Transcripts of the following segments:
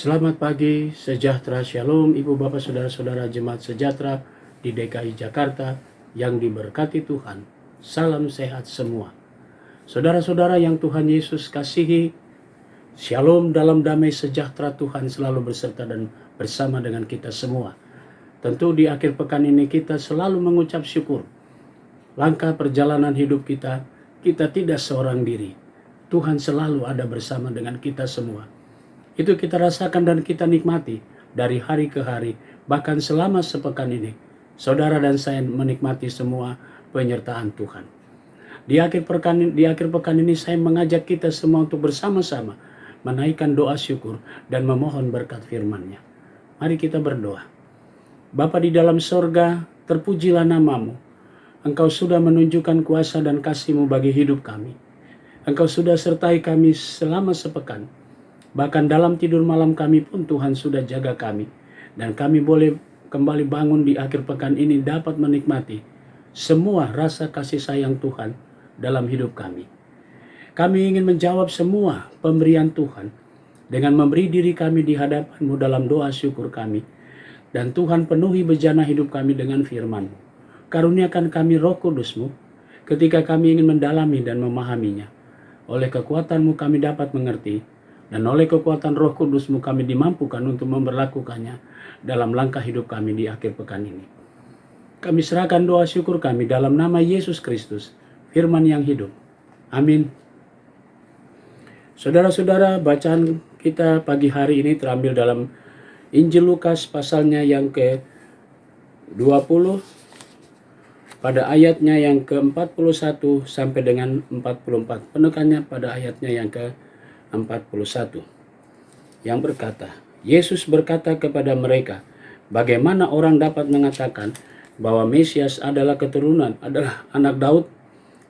Selamat pagi, sejahtera, shalom, ibu bapak saudara-saudara jemaat sejahtera di DKI Jakarta yang diberkati Tuhan. Salam sehat semua. Saudara-saudara yang Tuhan Yesus kasihi, shalom dalam damai sejahtera Tuhan selalu berserta dan bersama dengan kita semua. Tentu di akhir pekan ini kita selalu mengucap syukur. Langkah perjalanan hidup kita tidak seorang diri. Tuhan selalu ada bersama dengan kita semua. Itu kita rasakan dan kita nikmati dari hari ke hari, bahkan selama sepekan ini. Saudara dan saya menikmati semua penyertaan Tuhan. Di akhir pekan ini saya mengajak kita semua untuk bersama-sama menaikkan doa syukur dan memohon berkat firman-Nya. Mari kita berdoa. Bapa di dalam sorga, terpujilah nama-Mu. Engkau sudah menunjukkan kuasa dan kasih-Mu bagi hidup kami. Engkau sudah sertai kami selama sepekan. Bahkan dalam tidur malam kami pun Tuhan sudah jaga kami. Dan kami boleh kembali bangun di akhir pekan ini dapat menikmati semua rasa kasih sayang Tuhan dalam hidup kami. Kami ingin menjawab semua pemberian Tuhan dengan memberi diri kami di hadapan-Mu dalam doa syukur kami. Dan Tuhan penuhi bejana hidup kami dengan firman-Mu. Karuniakan kami Roh Kudus-Mu ketika kami ingin mendalami dan memahaminya. Oleh kekuatan-Mu kami dapat mengerti. Dan oleh kekuatan Roh Kudus-Mu kami dimampukan untuk memberlakukannya dalam langkah hidup kami di akhir pekan ini. Kami serahkan doa syukur kami dalam nama Yesus Kristus, firman yang hidup. Amin. Saudara-saudara, bacaan kita pagi hari ini terambil dalam Injil Lukas pasalnya yang ke-20 pada ayatnya yang ke-41 sampai dengan 44. Penekannya pada ayatnya yang ke-41 yang berkata, Yesus berkata kepada mereka, bagaimana orang dapat mengatakan bahwa Mesias adalah anak Daud?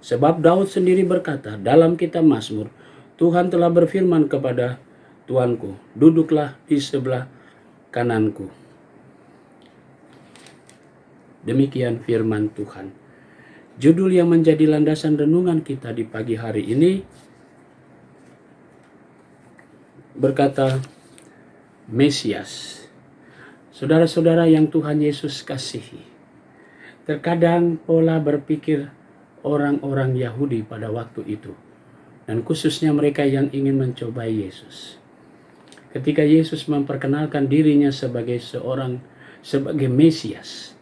Sebab Daud sendiri berkata dalam kitab Mazmur, Tuhan telah berfirman kepada Tuanku, duduklah di sebelah kananku. Demikian firman Tuhan. Judul yang menjadi landasan renungan kita di pagi hari ini berkata Mesias. Saudara-saudara yang Tuhan Yesus kasihi, terkadang pola berpikir orang-orang Yahudi pada waktu itu, dan khususnya mereka yang ingin mencobai Yesus. Ketika Yesus memperkenalkan dirinya sebagai Mesias,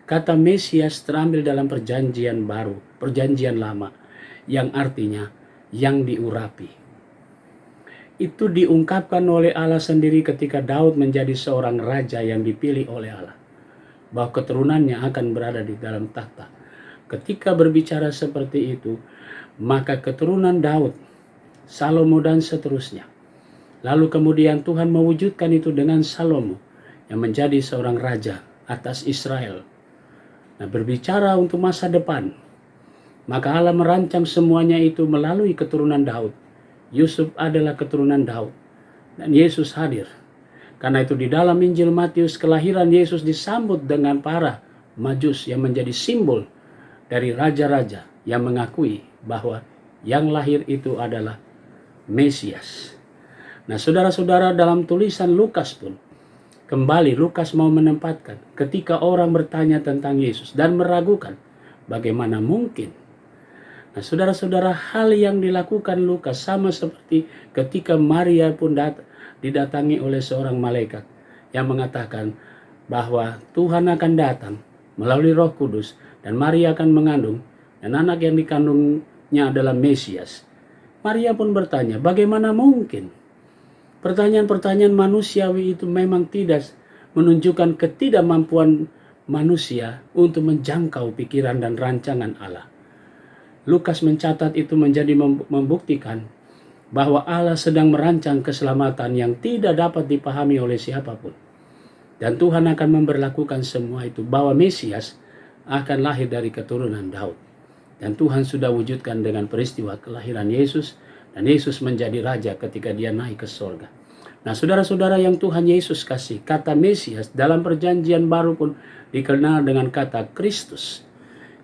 kata Mesias terambil dalam perjanjian baru, perjanjian lama, yang artinya yang diurapi. Itu diungkapkan oleh Allah sendiri ketika Daud menjadi seorang raja yang dipilih oleh Allah, bahwa keturunannya akan berada di dalam takhta. Ketika berbicara seperti itu, maka keturunan Daud, Salomo dan seterusnya. Lalu kemudian Tuhan mewujudkan itu dengan Salomo yang menjadi seorang raja atas Israel. Nah, berbicara untuk masa depan, maka Allah merancang semuanya itu melalui keturunan Daud. Yusuf adalah keturunan Daud dan Yesus hadir. Karena itu di dalam Injil Matius, kelahiran Yesus disambut dengan para Majus yang menjadi simbol dari raja-raja yang mengakui bahwa yang lahir itu adalah Mesias. Nah, saudara-saudara, dalam tulisan Lukas pun kembali Lukas mau menempatkan ketika orang bertanya tentang Yesus dan meragukan bagaimana mungkin. Nah, saudara-saudara, hal yang dilakukan Lukas sama seperti ketika Maria pun didatangi oleh seorang malaikat yang mengatakan bahwa Tuhan akan datang melalui Roh Kudus dan Maria akan mengandung dan anak yang dikandungnya adalah Mesias. Maria pun bertanya, bagaimana mungkin? Pertanyaan-pertanyaan manusiawi itu memang tidak menunjukkan ketidakmampuan manusia untuk menjangkau pikiran dan rancangan Allah. Lukas mencatat itu menjadi membuktikan bahwa Allah sedang merancang keselamatan yang tidak dapat dipahami oleh siapapun. Dan Tuhan akan memberlakukan semua itu, bahwa Mesias akan lahir dari keturunan Daud. Dan Tuhan sudah wujudkan dengan peristiwa kelahiran Yesus, dan Yesus menjadi raja ketika dia naik ke sorga. Nah, saudara-saudara yang Tuhan Yesus kasih, kata Mesias dalam perjanjian baru pun dikenal dengan kata Kristus,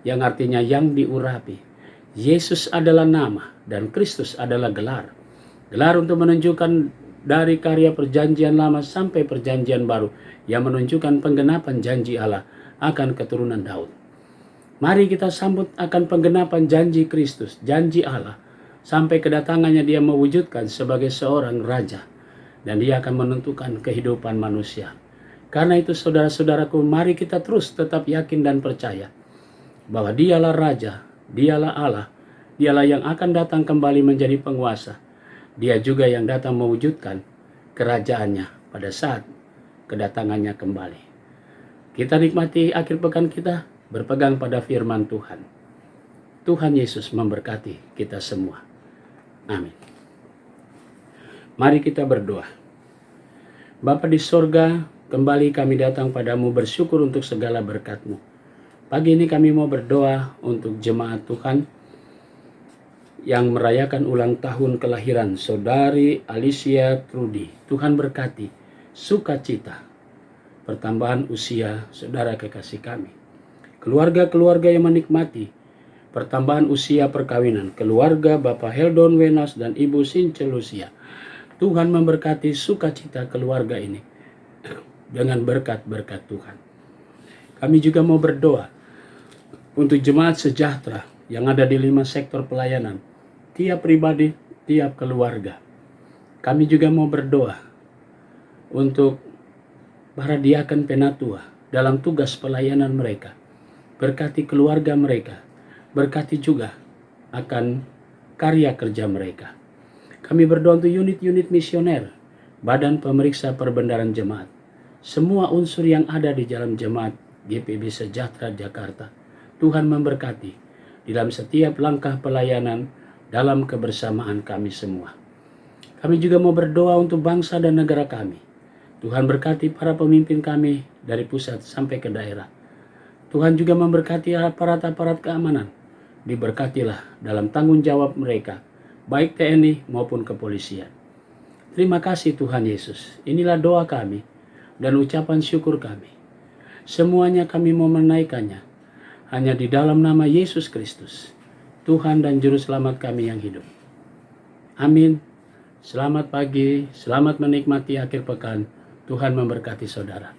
yang artinya yang diurapi. Yesus adalah nama dan Kristus adalah gelar. Gelar untuk menunjukkan dari karya perjanjian lama sampai perjanjian baru yang menunjukkan penggenapan janji Allah akan keturunan Daud. Mari kita sambut akan penggenapan janji Kristus, janji Allah, sampai kedatangannya Dia mewujudkan sebagai seorang raja, dan Dia akan menentukan kehidupan manusia. Karena itu saudara-saudaraku, mari kita terus tetap yakin dan percaya bahwa Dialah Raja, Dialah Allah, Dialah yang akan datang kembali menjadi penguasa. Dia juga yang datang mewujudkan kerajaannya pada saat kedatangannya kembali. Kita nikmati akhir pekan kita berpegang pada firman Tuhan. Tuhan Yesus memberkati kita semua. Amin. Mari kita berdoa. Bapa di sorga, kembali kami datang padamu bersyukur untuk segala berkat-Mu. Pagi ini kami mau berdoa untuk jemaat Tuhan yang merayakan ulang tahun kelahiran Saudari Alicia Trudy. Tuhan berkati sukacita pertambahan usia saudara kekasih kami. Keluarga-keluarga yang menikmati pertambahan usia perkawinan, keluarga Bapak Heldon Wenas dan Ibu Since Lucia. Tuhan memberkati sukacita keluarga ini dengan berkat-berkat Tuhan. Kami juga mau berdoa untuk jemaat sejahtera yang ada di 5 sektor pelayanan, tiap pribadi, tiap keluarga. Kami juga mau berdoa untuk para diaken penatua dalam tugas pelayanan mereka. Berkati keluarga mereka, berkati juga akan karya kerja mereka. Kami berdoa untuk unit-unit misioner, badan pemeriksa perbendaharaan jemaat, semua unsur yang ada di dalam jemaat GPB Sejahtera Jakarta. Tuhan memberkati di dalam setiap langkah pelayanan dalam kebersamaan kami semua. Kami juga mau berdoa untuk bangsa dan negara kami. Tuhan berkati para pemimpin kami dari pusat sampai ke daerah. Tuhan juga memberkati aparat-aparat keamanan. Diberkatilah dalam tanggung jawab mereka, baik TNI maupun kepolisian. Terima kasih Tuhan Yesus. Inilah doa kami dan ucapan syukur kami. Semuanya kami mau menaikkannya hanya di dalam nama Yesus Kristus, Tuhan dan Juru Selamat kami yang hidup. Amin. Selamat pagi, selamat menikmati akhir pekan. Tuhan memberkati saudara.